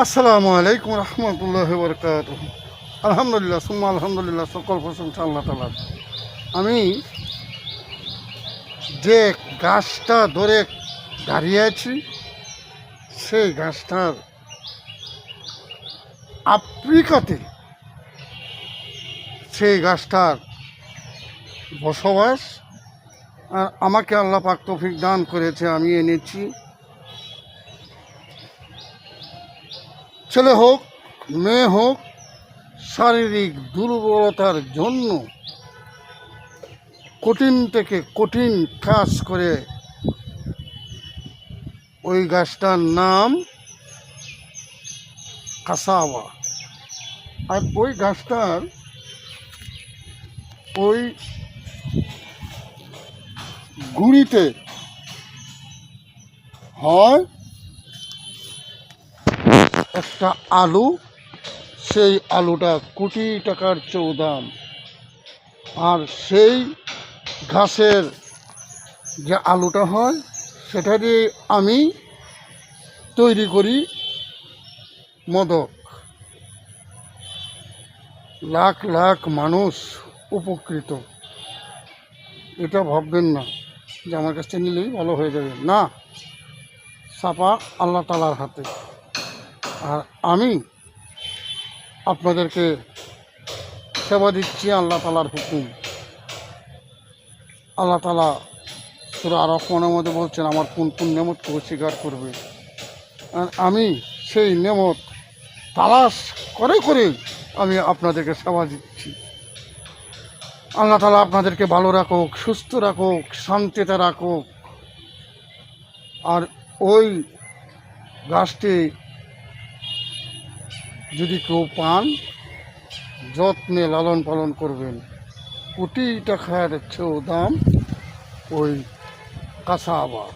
আসসালামু আলাইকুম রহমতুল্লাহ বরকাত। আলহামদুলিল্লাহ সুম্মা আলহামদুলিল্লাহ, সকল প্রশংসা আল্লাহ তাআলার। আমি যে গাছটা ধরে দাঁড়িয়ে আছি, সেই গাছটার আফ্রিকাতে সেই গাছটার বসবাস। আর আমাকে আল্লাহ পাক তৌফিক দান করেছে, আমি এনেছি। ছেলে হোক মেয়ে হোক, শারীরিক দুর্বলতার জন্য কঠিন থেকে কঠিন কাজ করে ওই গাছটার নাম কাসাওয়া। আর ওই গাছটার ওই গুঁড়িতে হয় একটা আলু, সেই আলুটা কোটি টাকার দাম। আর সেই ঘাসের যে আলুটা হয়, সেটা দিয়ে আমি তৈরি করি মদক। লাখ লাখ মানুষ উপকৃত। এটা ভাববেন না যে আমার কাছ থেকে নিলেই ভালো হয়ে যাবে, না, ছাপা আল্লাহ তাআলার হাতে। আর আমি আপনাদেরকে সেবা দিচ্ছি আল্লাহ তাআলার হুকুম। আল্লাহ তাআলা সূরা আর-রহমানের মধ্যে বলছেন, আমার কোন কোন নেমতকে অস্বীকার করবে। আর আমি সেই নেমত তালাশ করে করে আমি আপনাদেরকে সেবা দিচ্ছি। আল্লাহ তাআলা আপনাদেরকে ভালো রাখুক, সুস্থ রাখুক, শান্তিতে রাখুক। আর ওই গাছটি যদি কেউ পান, যত্নে লালন পালন করবেন। কোটি টাকার চেয়েও দাম ওই কাসাওয়া।